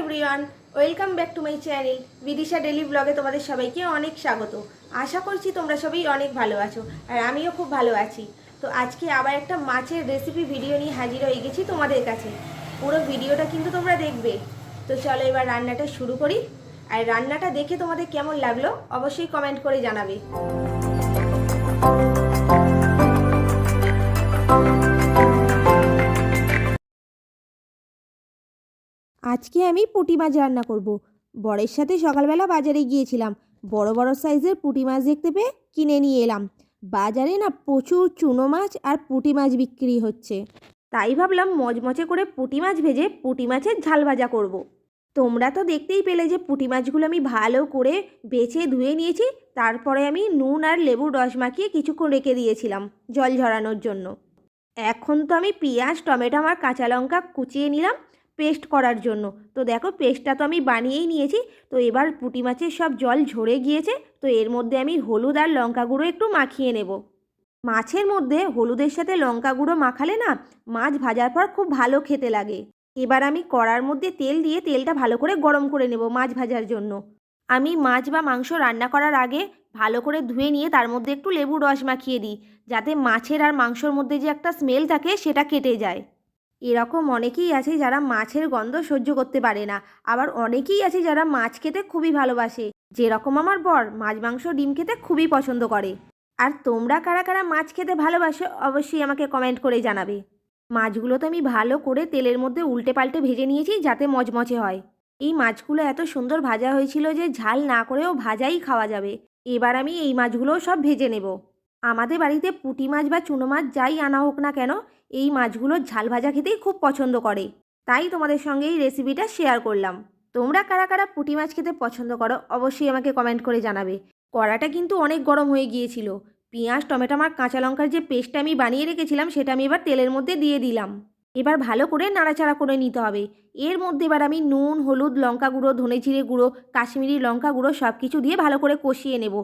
Everyone, welcome back to my channel Bidisha daily ব্লগে তোমাদের সবাইকে অনেক স্বাগত। আশা করছি তোমরা সবাই অনেক ভালো আছো আর আমিও খুব ভালো আছি। তো আজকে আবার একটা মাছের রেসিপি ভিডিও নিয়ে হাজির হয়ে গেছি তোমাদের কাছে। পুরো ভিডিওটা কিন্তু তোমরা দেখবে। তো চলো এবার রান্নাটা শুরু করি। আর রান্নাটা দেখে তোমাদের কেমন লাগলো অবশ্যই কমেন্ট করে জানাবে। আজকে আমি পুঁটি মাছ রান্না করব। বরের সাথে সকালবেলা বাজারে গিয়েছিলাম, বড় বড় সাইজের পুঁটি মাছ দেখতে পেয়ে কিনে নিয়ে এলাম। বাজারে না প্রচুর চুনো মাছ আর পুঁটি মাছ বিক্রি হচ্ছে, তাই ভাবলাম মচমচে করে পুঁটি মাছ ভেজে পুঁটি মাছের ঝাল ভাজা করব। তোমরা তো দেখতেই পেলে যে পুঁটি মাছগুলো আমি ভালো করে বেছে ধুয়ে নিয়েছি। তারপরে আমি নুন আর লেবুর রস মাখিয়ে কিছুক্ষণ রেখে দিয়েছিলাম জল ঝরানোর জন্য। এখন তো আমি পেঁয়াজ, টমেটো আর কাঁচা লঙ্কা কুচিয়ে নিলাম পেস্ট করার জন্য। তো দেখো পেস্টটা তো আমি বানিয়েই নিয়েছি। তো এবার পুঁটি মাছের সব জল ঝরে গিয়েছে। তো এর মধ্যে আমি হলুদ আর লঙ্কা গুঁড়ো একটু মাখিয়ে নেব। মাছের মধ্যে হলুদের সাথে লঙ্কা গুঁড়ো মাখালে না মাছ ভাজার পর খুব ভালো খেতে লাগে। এবার আমি কড়ার মধ্যে তেল দিয়ে তেলটা ভালো করে গরম করে নেব মাছ ভাজার জন্য। আমি মাছ বা মাংস রান্না করার আগে ভালো করে ধুয়ে নিয়ে তার মধ্যে একটু লেবুর রস মাখিয়ে দিই, যাতে মাছের আর মাংসর মধ্যে যে একটা স্মেল থাকে সেটা কেটে যায়। এরকম অনেকেই আছে যারা মাছের গন্ধ সহ্য করতে পারে না, আবার অনেকেই আছে যারা মাছ খেতে খুবই ভালোবাসে। যেরকম আমার বর মাছ, মাংস, ডিম খেতে খুবই পছন্দ করে। আর তোমরা কারা কারা মাছ খেতে ভালোবাসো অবশ্যই আমাকে কমেন্ট করে জানাবে। মাছগুলো তো আমি ভালো করে তেলের মধ্যে উল্টে পাল্টে ভেজে নিয়েছি যাতে মচমচে হয়। এই মাছগুলো এত সুন্দর ভাজা হয়েছিল যে ঝাল না করেও ভাজাই খাওয়া যাবে। এবার আমি এই মাছগুলোও সব ভেজে নেব। আমাদের বাড়িতে পুঁটি মাছ বা চুনো মাছ যাই আনা হোক না কেন, এই মাছগুলোর ঝাল ভাজা খেতেই খুব পছন্দ করে। তাই তোমাদের সঙ্গে এই রেসিপিটা শেয়ার করলাম। তোমরা কারা কারা পুঁটি মাছ খেতে পছন্দ করো অবশ্যই আমাকে কমেন্ট করে জানাবে। কড়াটা কিন্তু অনেক গরম হয়ে গিয়েছিল। পেঁয়াজ, টমেটো আর কাঁচা লঙ্কার যে পেস্টটা আমি বানিয়ে রেখেছিলাম সেটা আমি এবার তেলের মধ্যে দিয়ে দিলাম। এবার ভালো করে নাড়াচাড়া করে নিতে হবে। এর মধ্যে এবার আমি নুন, হলুদ, লঙ্কা গুঁড়ো, ধনে জিরে গুঁড়ো, কাশ্মীরি লঙ্কা গুঁড়ো সব কিছু দিয়ে ভালো করে কষিয়ে নেব।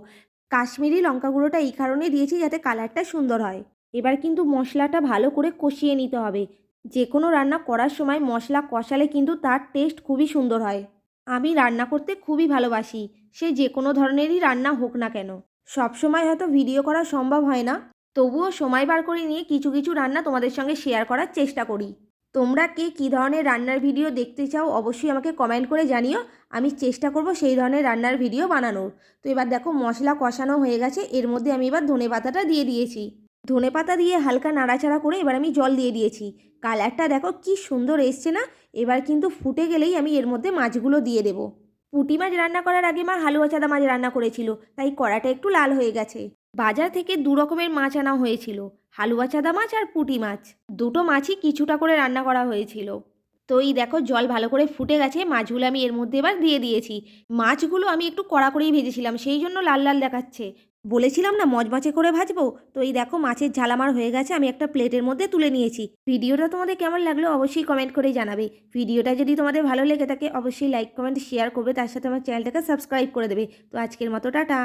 কাশ্মীরি লঙ্কা গুঁড়োটা এই কারণে দিয়েছি যাতে কালারটা সুন্দর হয়। এবার কিন্তু মশলাটা ভালো করে কষিয়ে নিতে হবে। যে কোনো রান্না করার সময় মশলা কষালে কিন্তু তার টেস্ট খুবই সুন্দর হয়। আমি রান্না করতে খুবই ভালোবাসি, সে যে কোনো ধরনেরই রান্না হোক না কেন। সব সময় হয়তো ভিডিও করা সম্ভব হয় না, তবুও সময় বার করে নিয়ে কিছু কিছু রান্না তোমাদের সঙ্গে শেয়ার করার চেষ্টা করি। তোমরা কে কী ধরনের রান্নার ভিডিও দেখতে চাও অবশ্যই আমাকে কমেন্ট করে জানিও। আমি চেষ্টা করব সেই ধরনের রান্নার ভিডিও বানানোর। তো এবার দেখো মশলা কষানো হয়ে গেছে, এর মধ্যে আমি এবার ধনেপাতাটা দিয়ে দিয়েছি। ধনেপাতা দিয়ে হালকা নাড়াচাড়া করে এবার আমি জল দিয়ে দিয়েছি। কালারটা দেখো কি সুন্দর এসছে না। এবার কিন্তু ফুটে গেলেই আমি এর মধ্যে মাছগুলো দিয়ে দেবো। পুঁটি মাছ রান্না করার আগে মা হালুয়া চাদা মাছ রান্না করেছিল, তাই কড়াটা একটু লাল হয়ে গেছে। বাজার থেকে দু রকমের মাছ আনা হয়েছিল, হালুয়া চাদা মাছ আর পুঁটি মাছ। দুটো মাছই কিছুটা করে রান্না করা হয়েছিল। তো এই দেখো জল ভালো করে ফুটে গেছে, মাছগুলো আমি এর মধ্যে এবার দিয়ে দিয়েছি। মাছগুলো আমি একটু কড়া করেই ভেজেছিলাম, সেই জন্য লাল লাল দেখাচ্ছে। বলেছিলাম না মচমচে করে ভাজবো। তো এই দেখো মাছের ঝাল আমার হয়ে গেছে, আমি একটা প্লেটের মধ্যে তুলে নিয়েছি। ভিডিওটা তোমাদের কেমন লাগলো অবশ্যই কমেন্ট করে জানাবে। ভিডিওটা যদি তোমাদের ভালো লেগে থাকে অবশ্যই লাইক, কমেন্ট, শেয়ার করবে, তার সাথে আমার চ্যানেলটাকে সাবস্ক্রাইব করে দেবে। তো আজকের মতো টাটা।